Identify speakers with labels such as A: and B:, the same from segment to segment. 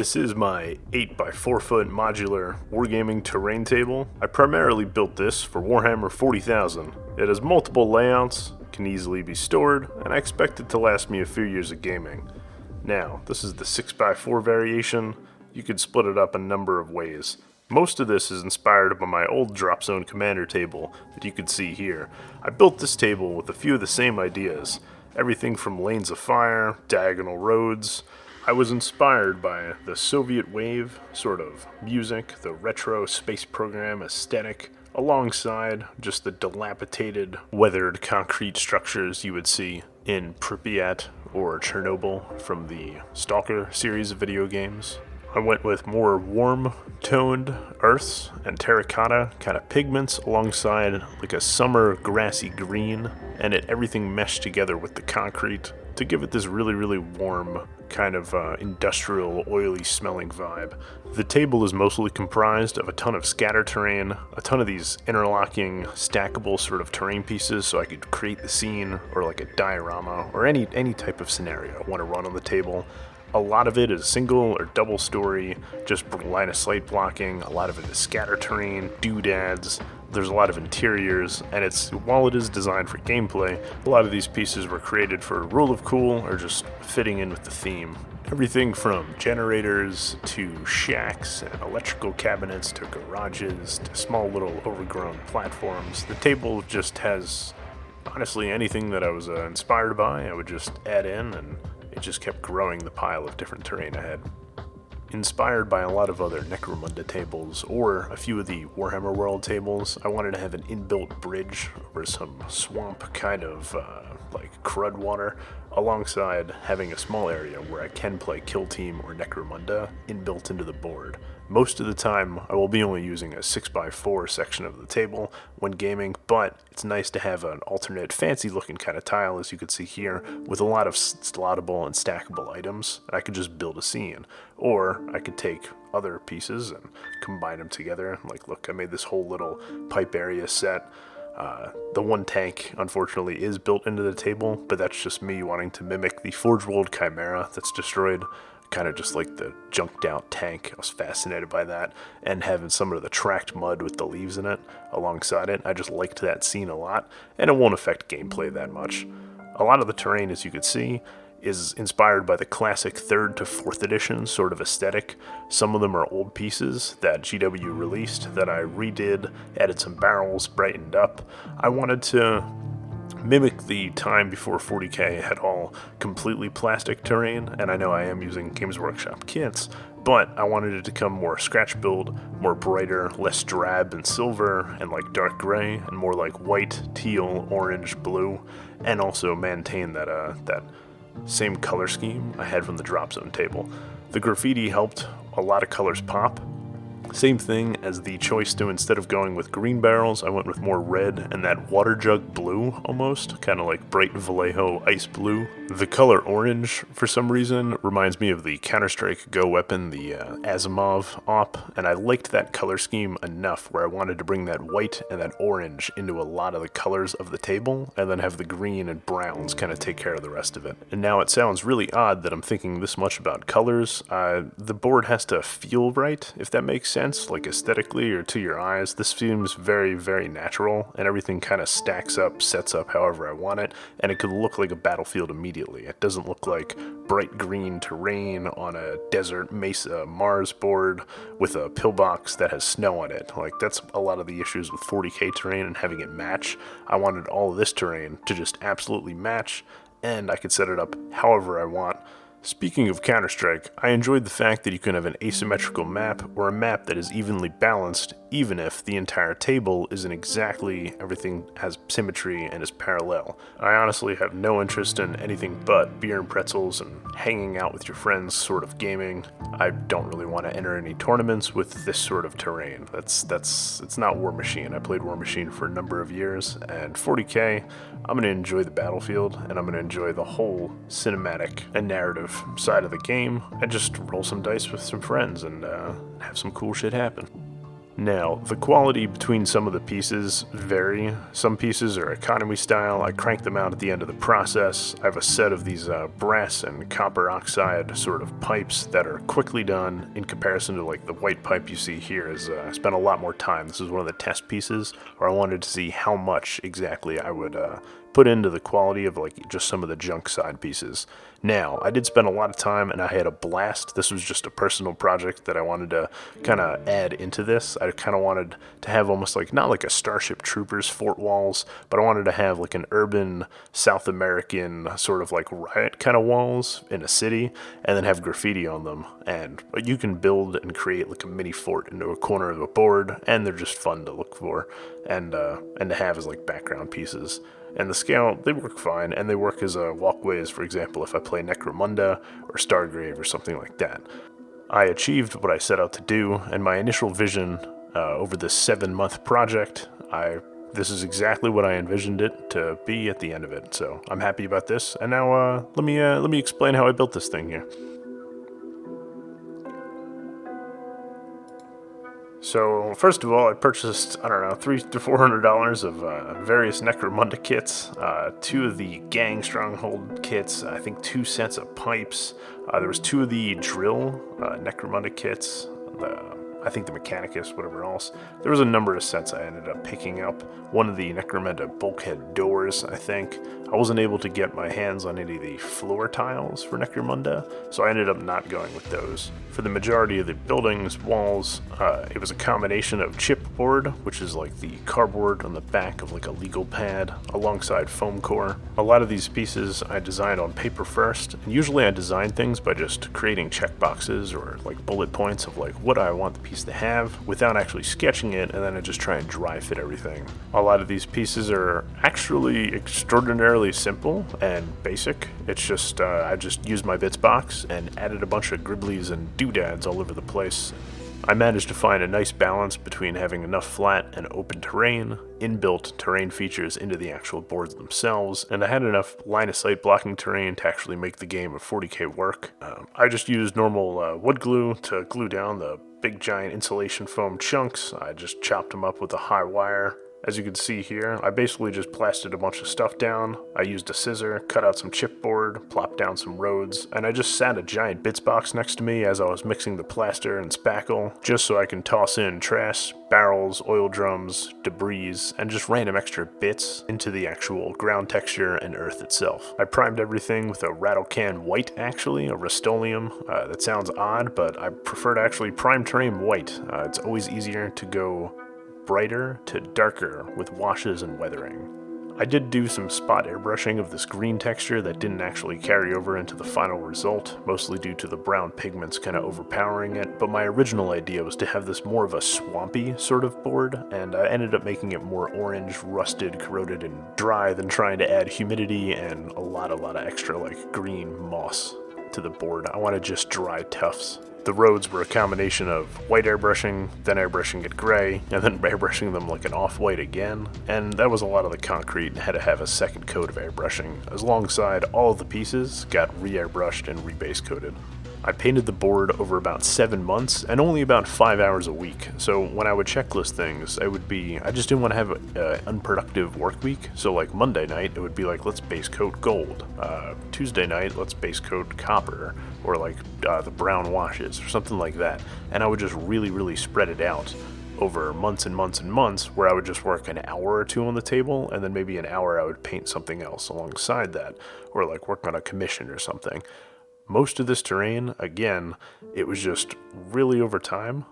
A: This is my 8x4 modular wargaming terrain table. I primarily built this for Warhammer 40,000. It has multiple layouts, can easily be stored, and I expect it to last me a few years of gaming. Now, this is the 6x4 variation. You could split it up a number of ways. Most of this is inspired by my old Drop Zone Commander table that you can see here. I built this table with a few of the same ideas. Everything from lanes of fire, diagonal roads. I was inspired by the Soviet wave sort of music, the retro space program aesthetic, alongside just the dilapidated, weathered concrete structures you would see in Pripyat or Chernobyl from the Stalker series of video games. I went with more warm-toned earths and terracotta kind of pigments alongside like a summer grassy green, and everything meshed together with the concrete to give it this really warm kind of industrial, oily smelling vibe. The table is mostly comprised of a ton of scatter terrain, a ton of these interlocking, stackable sort of terrain pieces so I could create the scene or like a diorama or any type of scenario I want to run on the table. A lot of it is single or double story, just line of sight blocking. A lot of it is scatter terrain, doodads. There's a lot of interiors, and while it is designed for gameplay, a lot of these pieces were created for rule of cool or just fitting in with the theme. Everything from generators to shacks and electrical cabinets to garages to small little overgrown platforms. The table just has, honestly, anything that I was inspired by, I would just add in, and it just kept growing the pile of different terrain I had. Inspired by a lot of other Necromunda tables or a few of the Warhammer World tables, I wanted to have an inbuilt bridge over some swamp kind of like crud water, alongside having a small area where I can play Kill Team or Necromunda inbuilt into the board. Most of the time, I will be only using a 6x4 section of the table when gaming, but it's nice to have an alternate fancy-looking kind of tile, as you can see here, with a lot of slottable and stackable items. I could just build a scene, or I could take other pieces and combine them together. Like, look, I made this whole little pipe area set. The one tank, unfortunately, is built into the table, but that's just me wanting to mimic the Forge World Chimera that's destroyed. Kind of just like the junked out tank. I was fascinated by that, and having some of the tracked mud with the leaves in it alongside it. I just liked that scene a lot, and it won't affect gameplay that much. A lot of the terrain, as you can see, is inspired by the classic 3rd to 4th edition sort of aesthetic. Some of them are old pieces that GW released that I redid, added some barrels, brightened up. I wanted to mimic the time before 40k had all completely plastic terrain, and I know I am using Games Workshop kits, but I wanted it to come more scratch build, more brighter, less drab and silver, and like dark gray, and more like white, teal, orange, blue, and also maintain that same color scheme I had from the Drop Zone table. The graffiti helped a lot of colors pop. Same thing as the choice to, instead of going with green barrels, I went with more red and that water jug blue almost, kind of like bright Vallejo ice blue. The color orange, for some reason, reminds me of the Counter-Strike Go weapon, the Asimov op, and I liked that color scheme enough where I wanted to bring that white and that orange into a lot of the colors of the table, and then have the green and browns kind of take care of the rest of it. And now it sounds really odd that I'm thinking this much about colors. The board has to feel right, if that makes sense. Like aesthetically or to your eyes. This seems very natural, and everything kind of stacks up, sets up however I want it, and it could look like a battlefield immediately. It doesn't look like bright green terrain on a desert mesa Mars board with a pillbox that has snow on it. Like, that's a lot of the issues with 40k terrain and having it match. I wanted all of this terrain to just absolutely match, and I could set it up however I want. Speaking of Counter-Strike, I enjoyed the fact that you can have an asymmetrical map or a map that is evenly balanced, even if the entire table isn't exactly, everything has symmetry and is parallel. I honestly have no interest in anything but beer and pretzels and hanging out with your friends sort of gaming. I don't really want to enter any tournaments with this sort of terrain. It's not War Machine. I played War Machine for a number of years, and 40k, I'm going to enjoy the battlefield, and I'm going to enjoy the whole cinematic and narrative side of the game, and just roll some dice with some friends and have some cool shit happen. Now, the quality between some of the pieces vary. Some pieces are economy style. I crank them out at the end of the process. I have a set of these brass and copper oxide sort of pipes that are quickly done in comparison to like the white pipe you see here. I spent a lot more time. This is one of the test pieces where I wanted to see how much exactly I would put into the quality of like just some of the junk side pieces. Now, I did spend a lot of time and I had a blast. This was just a personal project that I wanted to kind of add into this. I kind of wanted to have almost like, not like a Starship Troopers fort walls, but I wanted to have like an urban South American sort of like riot kind of walls in a city and then have graffiti on them. And you can build and create like a mini fort into a corner of a board, and they're just fun to look for and to have as like background pieces. And the scale, they work fine, and they work as walkways, for example, if I play Necromunda or Stargrave or something like that. I achieved what I set out to do, and my initial vision over this 7-month project, this is exactly what I envisioned it to be at the end of it. So I'm happy about this, and now let me explain how I built this thing here. So first of all, I purchased, I don't know, $300 to $400 of various Necromunda kits, 2 of the Gang Stronghold kits, I think 2 sets of pipes. There was 2 of the Drill Necromunda kits, I think the Mechanicus, whatever else. There was a number of sets I ended up picking up. One of the Necromunda bulkhead doors, I think. I wasn't able to get my hands on any of the floor tiles for Necromunda, so I ended up not going with those. For the majority of the buildings, walls, it was a combination of chipboard, which is like the cardboard on the back of like a legal pad, alongside foam core. A lot of these pieces I designed on paper first, and usually I design things by just creating checkboxes or like bullet points of like what I want the piece to have without actually sketching it, and then I just try and dry fit everything. A lot of these pieces are actually extraordinarily simple and basic. It's just I just used my bits box and added a bunch of gribblies and doodads all over the place. I managed to find a nice balance between having enough flat and open terrain, inbuilt terrain features into the actual boards themselves, and I had enough line of sight blocking terrain to actually make the game of 40k work. I just used normal wood glue to glue down the big giant insulation foam chunks. I just chopped them up with a high wire. As you can see here, I basically just plastered a bunch of stuff down. I used a scissor, cut out some chipboard, plopped down some roads, and I just sat a giant bits box next to me as I was mixing the plaster and spackle, just so I can toss in trash, barrels, oil drums, debris, and just random extra bits into the actual ground texture and earth itself. I primed everything with a rattle can white, actually, a Rust-Oleum. That sounds odd, but I prefer to actually prime terrain white. It's always easier to go brighter to darker with washes and weathering. I did do some spot airbrushing of this green texture that didn't actually carry over into the final result, mostly due to the brown pigments kind of overpowering it, but my original idea was to have this more of a swampy sort of board, and I ended up making it more orange, rusted, corroded, and dry than trying to add humidity and a lot of extra like green moss to the board. I wanted just dry tufts. The roads were a combination of white airbrushing, then airbrushing it gray, and then airbrushing them like an off-white again, and that was a lot of the concrete and had to have a second coat of airbrushing, as alongside all of the pieces got re-airbrushed and rebase coated. I painted the board over about 7 months and only about 5 hours a week, so when I would checklist things, I just didn't want to have an unproductive work week. So like Monday night, it would be like, let's base coat gold. Tuesday night, let's base coat copper, or like the brown washes, or something like that. And I would just really spread it out over months and months and months, where I would just work an hour or two on the table, and then maybe an hour I would paint something else alongside that, or like work on a commission or something. Most of this terrain, again, it was just really over time,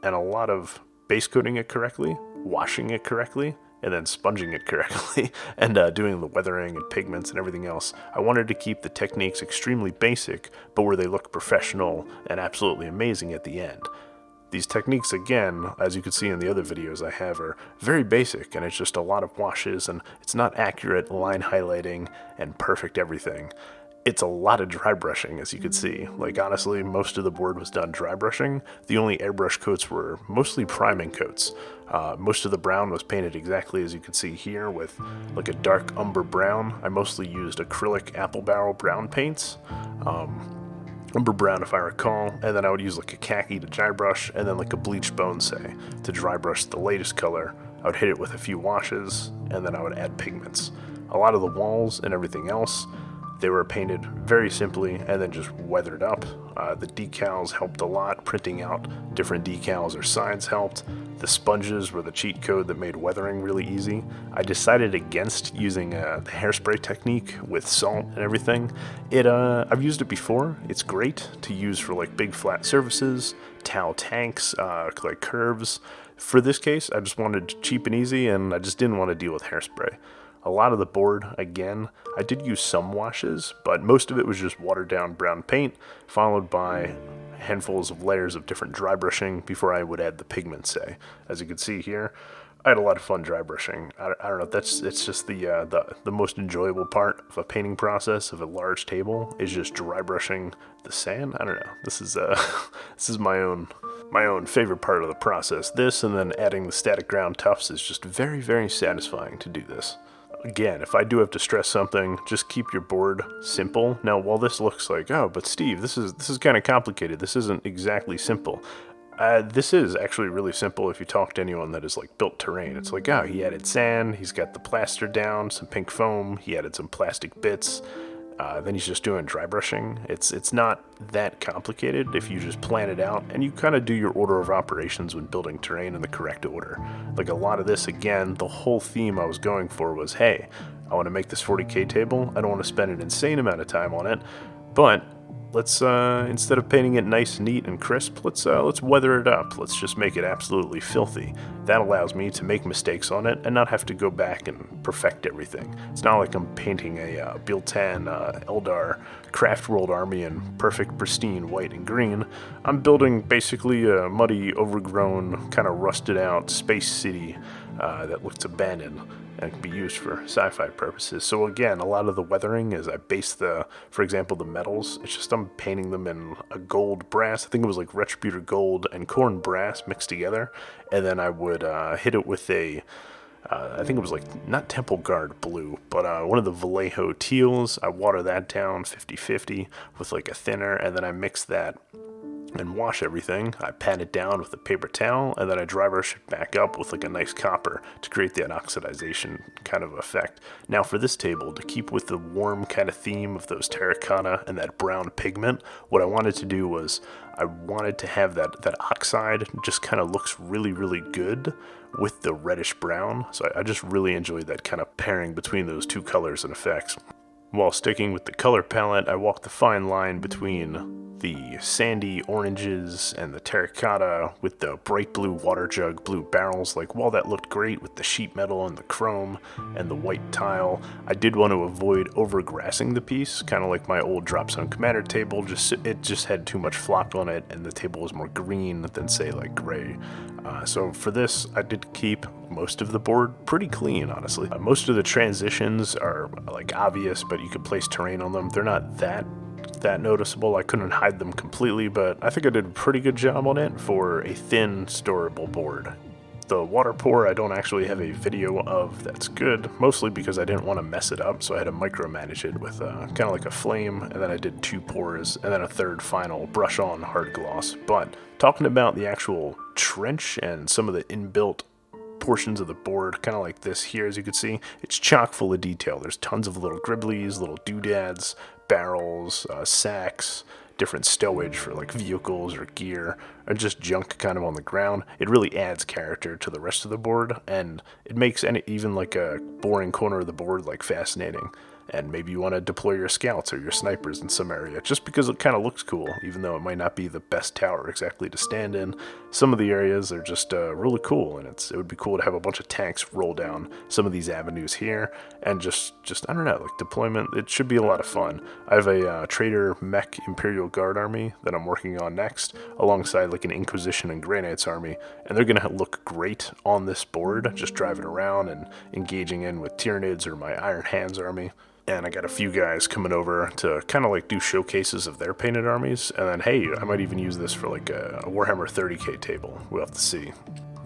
A: and a lot of base coating it correctly, washing it correctly, and then sponging it correctly, and doing the weathering and pigments and everything else. I wanted to keep the techniques extremely basic, but where they look professional and absolutely amazing at the end. These techniques, again, as you can see in the other videos I have, are very basic, and it's just a lot of washes, and it's not accurate line highlighting and perfect everything. It's a lot of dry brushing, as you can see. Like, honestly, most of the board was done dry brushing. The only airbrush coats were mostly priming coats. Most of the brown was painted exactly as you can see here, with like a dark umber brown. I mostly used acrylic apple barrel brown paints. umber brown if I recall, and then I would use like a khaki to dry brush, and then like a bleached bone, say, to dry brush the latest color. I would hit it with a few washes, and then I would add pigments. A lot of the walls and everything else, they were painted very simply and then just weathered up. The decals helped a lot. Printing out different decals or signs helped. The sponges were the cheat code that made weathering really easy. I decided against using the hairspray technique with salt and everything. I've used it before. It's great to use for like big flat surfaces, towel tanks, like curves. For this case, I just wanted cheap and easy, and I just didn't want to deal with hairspray. A lot of the board, again, I did use some washes, but most of it was just watered down brown paint, followed by handfuls of layers of different dry brushing before I would add the pigment, say. As you can see here, I had a lot of fun dry brushing. I don't know, it's just the most enjoyable part of a painting process of a large table is just dry brushing the sand. I don't know. This is my own favorite part of the process. This and then adding the static ground tufts is just very, very satisfying to do this. Again, if I do have to stress something, just keep your board simple. Now, while this looks like, oh, but Steve, this is kind of complicated. This isn't exactly simple. This is actually really simple if you talk to anyone that has like built terrain. It's like, oh, he added sand, he's got the plaster down, some pink foam, he added some plastic bits. Then he's just doing dry brushing. It's not that complicated if you just plan it out and you kind of do your order of operations when building terrain in the correct order. Like a lot of this, again, the whole theme I was going for was, hey, I want to make this 40K table. I don't want to spend an insane amount of time on it, but let's instead of painting it nice, neat, and crisp, let's weather it up. Let's just make it absolutely filthy. That allows me to make mistakes on it and not have to go back and perfect everything. It's not like I'm painting a Biltan Eldar Craft World army in perfect, pristine white and green. I'm building basically a muddy, overgrown, kind of rusted out space city that looks abandoned and can be used for sci-fi purposes. So again, a lot of the weathering is I base for example, the metals. It's just I'm painting them in a gold brass. I think it was like Retributor gold and corn brass mixed together. And then I would hit it with I think it was like, not Temple Guard blue, but one of the Vallejo teals. I water that down 50-50 with like a thinner, and then I mix that and wash everything. I pat it down with a paper towel, and then I dry brush it back up with like a nice copper to create that oxidization kind of effect. Now for this table, to keep with the warm kind of theme of those terracotta and that brown pigment, what I wanted to do was I wanted to have that oxide just kind of looks really, really good with the reddish brown. So I just really enjoyed that kind of pairing between those two colors and effects. While sticking with the color palette, I walked the fine line between the sandy oranges and the terracotta with the bright blue water jug blue barrels. Like, while that looked great with the sheet metal and the chrome and the white tile, I did want to avoid overgrassing the piece, kind of like my old Drop Zone Commander table. It just had too much flock on it, and the table was more green than, say, like gray. So for this, I did keep most of the board pretty clean, honestly. Most of the transitions are like obvious, but you could place terrain on them. They're not that noticeable. I couldn't hide them completely, but I think I did a pretty good job on it for a thin, storable board. The water pour I don't actually have a video of. That's good, mostly because I didn't want to mess it up, so I had to micromanage it with kind of like a flame, and then I did 2 pours, and then a third final brush on hard gloss. But talking about the actual trench and some of the inbuilt portions of the board, kind of like this here, as you can see, it's chock full of detail. There's tons of little gribblies, little doodads, barrels, sacks, different stowage for like vehicles or gear, or just junk kind of on the ground. It really adds character to the rest of the board, and it makes even like a boring corner of the board like fascinating. And maybe you want to deploy your scouts or your snipers in some area just because it kind of looks cool, even though it might not be the best tower exactly to stand in. Some of the areas are just really cool, and it would be cool to have a bunch of tanks roll down some of these avenues here, and just I don't know, like deployment. It should be a lot of fun. I have a Trader Mech Imperial Guard army that I'm working on next, alongside like an Inquisition and Grey Knights army, and they're gonna look great on this board, just driving around and engaging in with Tyranids or my Iron Hands army. And I got a few guys coming over to kind of like do showcases of their painted armies. And then, hey, I might even use this for like a Warhammer 30K table. We'll have to see.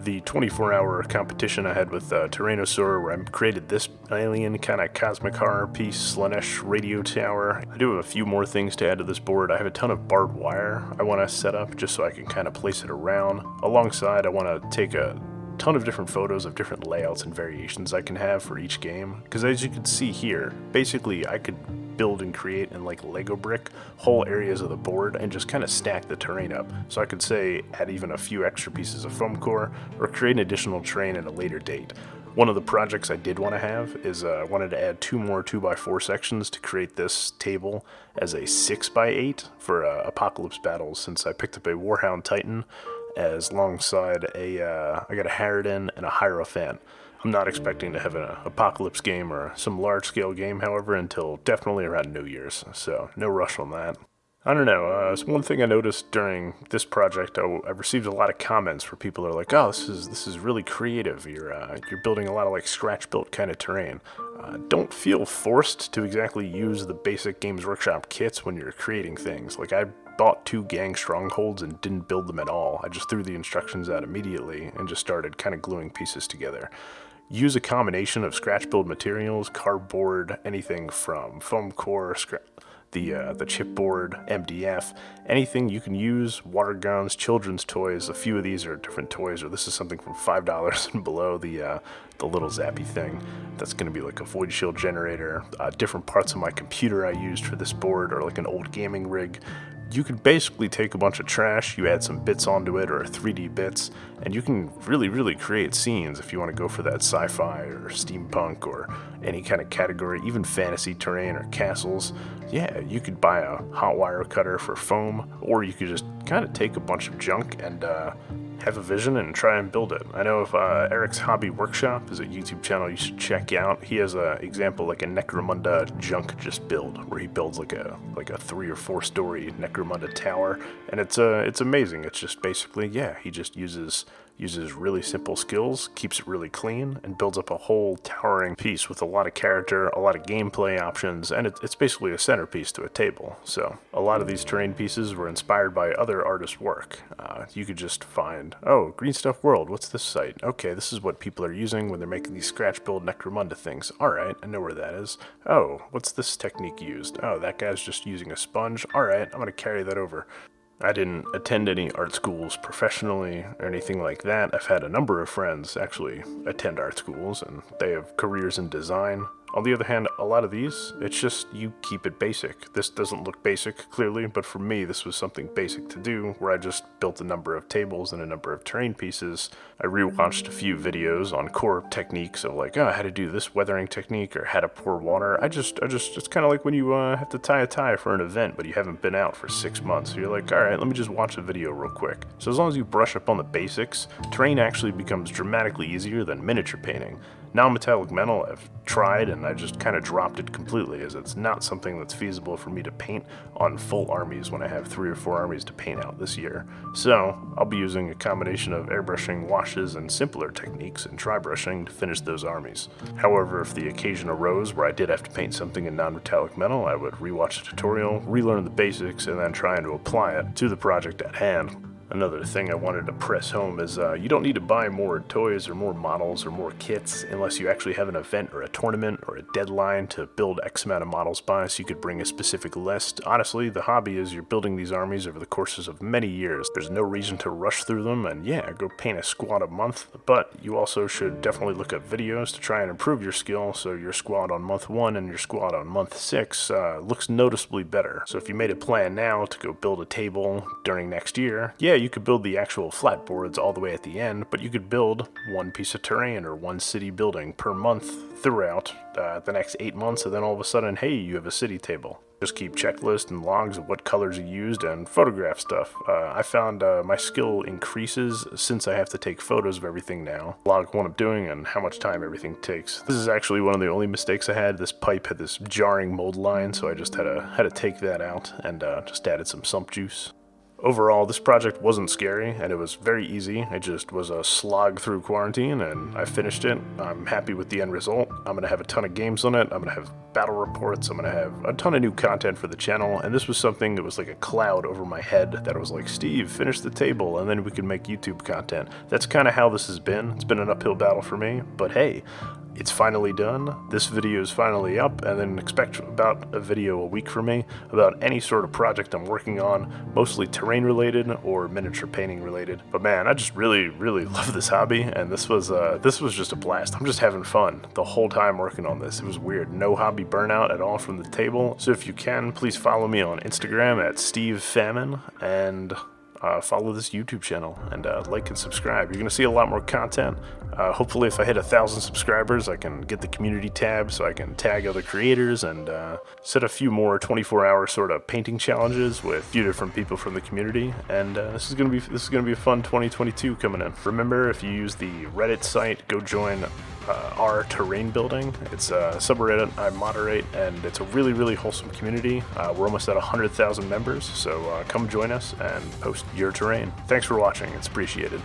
A: the 24-hour competition I had with Tyrannosaur, where I created this alien kind of cosmic horror piece, Slanesh radio tower. I do have a few more things to add to this board. I have a ton of barbed wire I want to set up just so I can kind of place it around. Alongside, I want to take a ton of different photos of different layouts and variations I can have for each game, because as you can see here, basically I could build and create in like Lego brick whole areas of the board and just kind of stack the terrain up. So I could say add even a few extra pieces of foam core or create an additional terrain at a later date. One of the projects I did want to have is I wanted to add 2 more 2x4 sections to create this table as a 6x8 for apocalypse battles, since I picked up a Warhound Titan as alongside I got a Harridan and a Hierophant. I'm not expecting to have an apocalypse game or some large-scale game, however, until definitely around New Year's, so no rush on that. I don't know, it's one thing I noticed during this project. I received a lot of comments where people are like, "Oh, this is really creative. You're building a lot of like scratch-built kind of terrain." Don't feel forced to exactly use the basic Games Workshop kits when you're creating things. Like, I bought 2 gang strongholds and didn't build them at all. I just threw the instructions out immediately and just started kind of gluing pieces together. Use a combination of scratch build materials, cardboard, anything from foam core, the chipboard, MDF, anything you can use, water guns, children's toys. A few of these are different toys, or this is something from $5 and below, the little zappy thing. That's going to be like a void shield generator. Different parts of my computer I used for this board, or like an old gaming rig. You could basically take a bunch of trash, you add some bits onto it, or 3D bits, and you can really create scenes if you want to go for that sci-fi or steampunk or any kind of category, even fantasy terrain or castles. Yeah, you could buy a hot wire cutter for foam, or you could just kind of take a bunch of junk and have a vision and try and build it. I know if Eric's Hobby Workshop is a YouTube channel you should check out. He has an example like a Necromunda junk just build, where he builds like a 3 or 4 story Necromunda tower, and it's amazing. It's just basically, yeah, he just uses really simple skills, keeps it really clean, and builds up a whole towering piece with a lot of character, a lot of gameplay options, and it's basically a centerpiece to a table. So a lot of these terrain pieces were inspired by other artists' work. You could just find, oh, Green Stuff World, what's this site? Okay, this is what people are using when they're making these scratch build Necromunda things. Alright, I know where that is. Oh, what's this technique used? Oh, that guy's just using a sponge. Alright, I'm gonna carry that over. I didn't attend any art schools professionally or anything like that. I've had a number of friends actually attend art schools, and they have careers in design. On the other hand, a lot of these, it's just you keep it basic. This doesn't look basic, clearly, but for me, this was something basic to do, where I just built a number of tables and a number of terrain pieces. I rewatched a few videos on core techniques of like, oh, how to do this weathering technique or how to pour water. It's kind of like when you have to tie a tie for an event, but you haven't been out for 6 months. So you're like, all right, let me just watch a video real quick. So as long as you brush up on the basics, terrain actually becomes dramatically easier than miniature painting. Non-metallic metal I've tried, and I just kind of dropped it completely, as it's not something that's feasible for me to paint on full armies when I have 3 or 4 armies to paint out this year. So I'll be using a combination of airbrushing, washes, and simpler techniques and dry brushing to finish those armies. However, if the occasion arose where I did have to paint something in non-metallic metal, I would rewatch the tutorial, relearn the basics, and then try to apply it to the project at hand. Another thing I wanted to press home is you don't need to buy more toys or more models or more kits unless you actually have an event or a tournament or a deadline to build X amount of models by, so you could bring a specific list. Honestly, the hobby is you're building these armies over the courses of many years. There's no reason to rush through them, and yeah, go paint a squad a month, but you also should definitely look up videos to try and improve your skill so your squad on month 1 and your squad on month 6 looks noticeably better. So if you made a plan now to go build a table during next year, yeah, you could build the actual flat boards all the way at the end, but you could build 1 piece of terrain or 1 city building per month throughout the next 8 months, and then all of a sudden, hey, you have a city table. Just keep checklists and logs of what colors you used and photograph stuff. I found my skill increases since I have to take photos of everything now. Log what I'm doing and how much time everything takes. This is actually one of the only mistakes I had. This pipe had this jarring mold line, so I just had to take that out and just added some sump juice. Overall, this project wasn't scary, and it was very easy. It just was a slog through quarantine, and I finished it. I'm happy with the end result. I'm going to have a ton of games on it. I'm going to have battle reports. I'm going to have a ton of new content for the channel, and this was something that was like a cloud over my head that was like, Steve, finish the table, and then we can make YouTube content. That's kind of how this has been. It's been an uphill battle for me, but hey, it's finally done. This video is finally up, and then expect about a video a week from me about any sort of project I'm working on, mostly terrain related or miniature painting related. But man, I just really love this hobby, and this was just a blast. I'm just having fun the whole time working on this. It was weird. No hobby burnout at all from the table. So if you can, please follow me on Instagram at Steve Famine, and follow this YouTube channel, and like and subscribe. You're going to see a lot more content. Hopefully if I hit 1,000 subscribers, I can get the community tab so I can tag other creators and set a few more 24-hour sort of painting challenges with a few different people from the community. And this is going to be a fun 2022 coming in. Remember, if you use the Reddit site, go join our terrain building. It's a subreddit I moderate, and it's a really wholesome community. We're almost at 100,000 members, so come join us and post your terrain. Thanks for watching. It's appreciated.